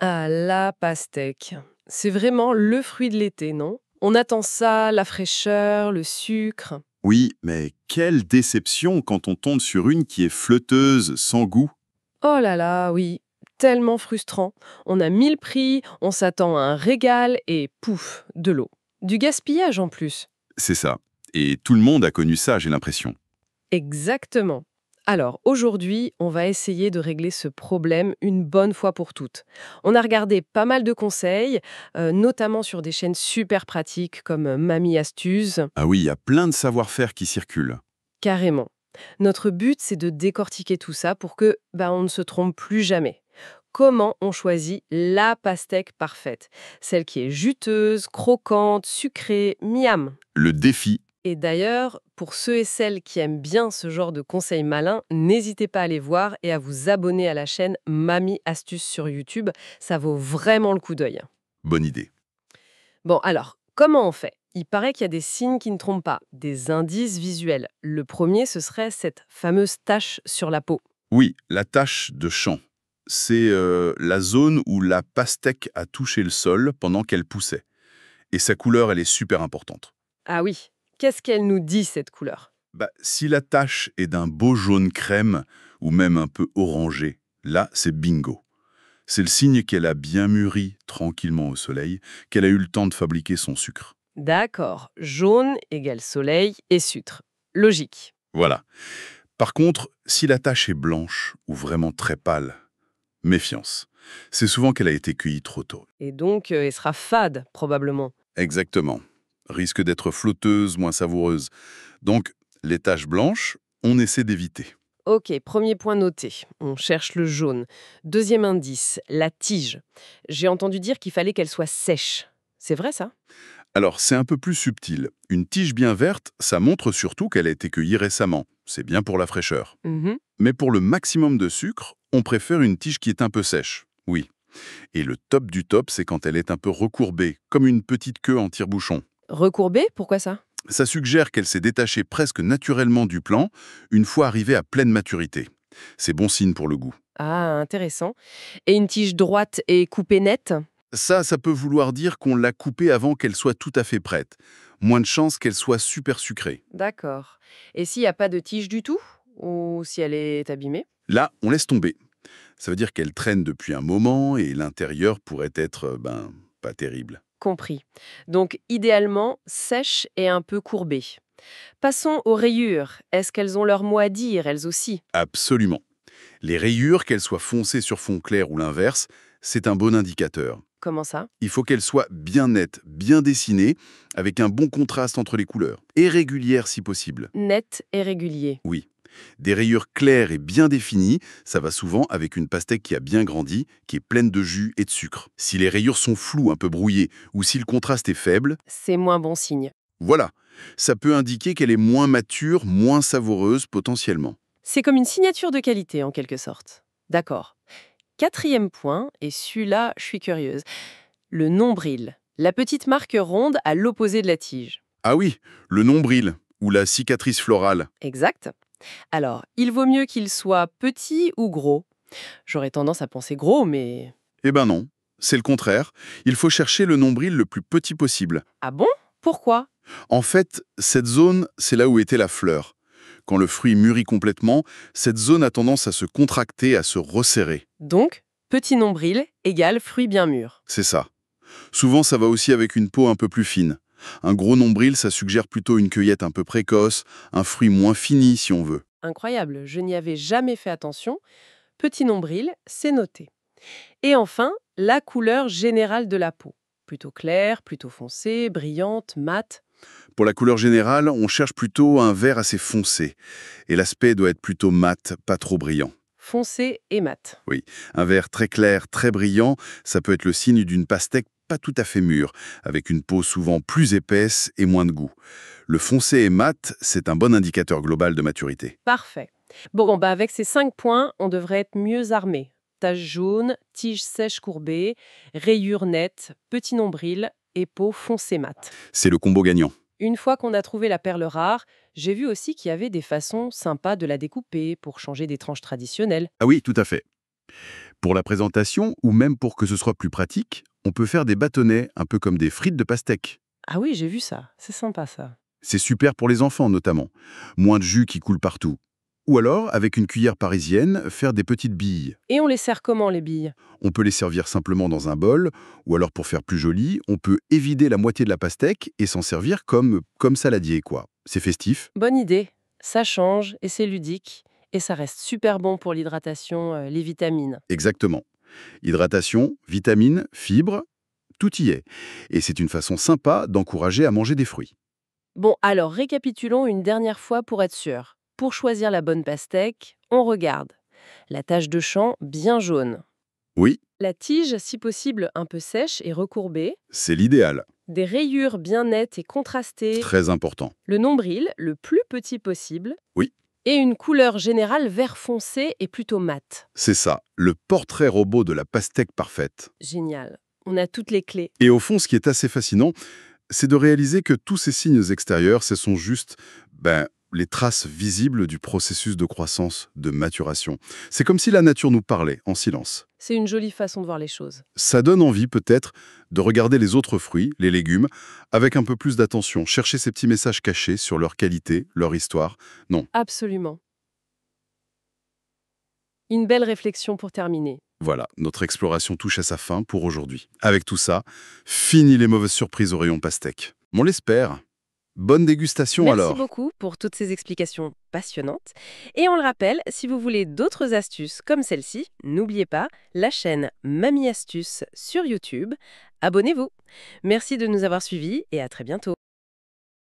Ah, la pastèque. C'est vraiment le fruit de l'été, non? On attend ça, la fraîcheur, le sucre. Oui, mais quelle déception quand on tombe sur une qui est flotteuse, sans goût. Oh là là, oui, tellement frustrant. On a 1000 prix, on s'attend à un régal et pouf, de l'eau. Du gaspillage en plus. C'est ça. Et tout le monde a connu ça, j'ai l'impression. Exactement. Alors, aujourd'hui, on va essayer de régler ce problème une bonne fois pour toutes. On a regardé pas mal de conseils, notamment sur des chaînes super pratiques comme Mamie Astuce. Ah oui, il y a plein de savoir-faire qui circulent. Carrément. Notre but, c'est de décortiquer tout ça pour que on ne se trompe plus jamais. Comment on choisit la pastèque parfaite? Celle qui est juteuse, croquante, sucrée, miam. Le défi, Et d'ailleurs, pour ceux et celles qui aiment bien ce genre de conseils malins, n'hésitez pas à les voir et à vous abonner à la chaîne Mamie Astuce sur YouTube. Ça vaut vraiment le coup d'œil. bonne idée. Bon, alors, comment on fait? Il paraît qu'il y a des signes qui ne trompent pas, des indices visuels. Le premier, ce serait cette fameuse tache sur la peau. Oui, la tache de champ. C'est la zone où la pastèque a touché le sol pendant qu'elle poussait. Et sa couleur, elle est super importante. Ah oui, qu'est-ce qu'elle nous dit, cette couleur? Si la tache est d'un beau jaune crème, ou même un peu orangé, là, c'est bingo. C'est le signe qu'elle a bien mûri tranquillement au soleil, qu'elle a eu le temps de fabriquer son sucre. D'accord, jaune égale soleil et sucre. Logique. Voilà. Par contre, si la tache est blanche ou vraiment très pâle, méfiance. C'est souvent qu'elle a été cueillie trop tôt. Et donc, elle sera fade, probablement. Exactement. Risque d'être flotteuse, moins savoureuse. Donc, les taches blanches, on essaie d'éviter. Ok, premier point noté. On cherche le jaune. Deuxième indice, la tige. J'ai entendu dire qu'il fallait qu'elle soit sèche. C'est vrai ça? Alors, c'est un peu plus subtil. Une tige bien verte, ça montre surtout qu'elle a été cueillie récemment. C'est bien pour la fraîcheur. Mhm. Mais pour le maximum de sucre, on préfère une tige qui est un peu sèche. Oui. Et le top du top, c'est quand elle est un peu recourbée, comme une petite queue en tire-bouchon. Recourbé, pourquoi ça? Ça suggère qu'elle s'est détachée presque naturellement du plant une fois arrivée à pleine maturité. C'est bon signe pour le goût. Ah, intéressant. Et une tige droite et coupée nette? Ça peut vouloir dire qu'on l'a coupée avant qu'elle soit tout à fait prête. Moins de chances qu'elle soit super sucrée. D'accord. Et s'il n'y a pas de tige du tout? Ou si elle est abîmée? Là, on laisse tomber. Ça veut dire qu'elle traîne depuis un moment et l'intérieur pourrait être, pas terrible. Compris. Donc, idéalement, sèche et un peu courbée. Passons aux rayures. Est-ce qu'elles ont leur mot à dire, elles aussi? Absolument. Les rayures, qu'elles soient foncées sur fond clair ou l'inverse, c'est un bon indicateur. Comment ça? Il faut qu'elles soient bien nettes, bien dessinées, avec un bon contraste entre les couleurs, et régulières si possible. Net et régulier. Oui. Des rayures claires et bien définies, ça va souvent avec une pastèque qui a bien grandi, qui est pleine de jus et de sucre. Si les rayures sont floues, un peu brouillées, ou si le contraste est faible, C'est moins bon signe. voilà, ça peut indiquer qu'elle est moins mature, moins savoureuse potentiellement. C'est comme une signature de qualité, en quelque sorte. D'accord. Quatrième point, et celui-là, je suis curieuse. Le nombril. La petite marque ronde à l'opposé de la tige. Ah oui, le nombril, ou la cicatrice florale. Exact. Alors, il vaut mieux qu'il soit petit ou gros. J'aurais tendance à penser gros, mais... Eh ben non, c'est le contraire. Il faut chercher le nombril le plus petit possible. Ah bon? Pourquoi? En fait, cette zone, c'est là où était la fleur. Quand le fruit mûrit complètement, cette zone a tendance à se contracter, à se resserrer. Donc, petit nombril égale fruit bien mûr. C'est ça. Souvent, ça va aussi avec une peau un peu plus fine. Un gros nombril, ça suggère plutôt une cueillette un peu précoce, un fruit moins fini si on veut. Incroyable, je n'y avais jamais fait attention. Petit nombril, c'est noté. Et enfin, la couleur générale de la peau. Plutôt claire, plutôt foncée, brillante, mate. Pour la couleur générale, on cherche plutôt un vert assez foncé. Et l'aspect doit être plutôt mat, pas trop brillant. Foncée et mate. Oui, un vert très clair, très brillant, ça peut être le signe d'une pastèque pas tout à fait mûre, avec une peau souvent plus épaisse et moins de goût. Le foncé et mat, c'est un bon indicateur global de maturité. Parfait. Bon, avec ces 5 points, on devrait être mieux armé. Tache jaune, tige sèche courbée, rayures nettes, petit nombril et peau foncée mate. C'est le combo gagnant. Une fois qu'on a trouvé la perle rare, j'ai vu aussi qu'il y avait des façons sympas de la découper pour changer des tranches traditionnelles. Ah oui, tout à fait. Pour la présentation, ou même pour que ce soit plus pratique, on peut faire des bâtonnets, un peu comme des frites de pastèque. Ah oui, j'ai vu ça. C'est sympa ça. C'est super pour les enfants notamment. Moins de jus qui coule partout. Ou alors, avec une cuillère parisienne, faire des petites billes. Et on les sert comment, les billes? On peut les servir simplement dans un bol, ou alors pour faire plus joli, on peut évider la moitié de la pastèque et s'en servir comme saladier, quoi. C'est festif. Bonne idée. Ça change et c'est ludique. Et ça reste super bon pour l'hydratation, les vitamines. Exactement. Hydratation, vitamines, fibres, tout y est. Et c'est une façon sympa d'encourager à manger des fruits. Bon, alors récapitulons une dernière fois pour être sûr. Pour choisir la bonne pastèque, on regarde. La tache de champ bien jaune. Oui, La tige, si possible, un peu sèche et recourbée. c'est l'idéal. Des rayures bien nettes et contrastées. Très important. Le nombril, le plus petit possible. Oui. Et une couleur générale vert foncé et plutôt mat. C'est ça, le portrait robot de la pastèque parfaite. Génial. On a toutes les clés. Et au fond, ce qui est assez fascinant, c'est de réaliser que tous ces signes extérieurs, ce sont juste les traces visibles du processus de croissance, de maturation. C'est comme si la nature nous parlait en silence. C'est une jolie façon de voir les choses. Ça donne envie peut-être de regarder les autres fruits, les légumes, avec un peu plus d'attention, chercher ces petits messages cachés sur leur qualité, leur histoire. Non, Absolument. Une belle réflexion pour terminer. voilà, notre exploration touche à sa fin pour aujourd'hui. Avec tout ça, fini les mauvaises surprises au rayon pastèque. On l'espère. Bonne dégustation Merci alors. beaucoup pour toutes ces explications passionnantes. Et on le rappelle, si vous voulez d'autres astuces comme celle-ci, n'oubliez pas la chaîne Mamie Astuce sur YouTube. Abonnez-vous. Merci de nous avoir suivis et à très bientôt.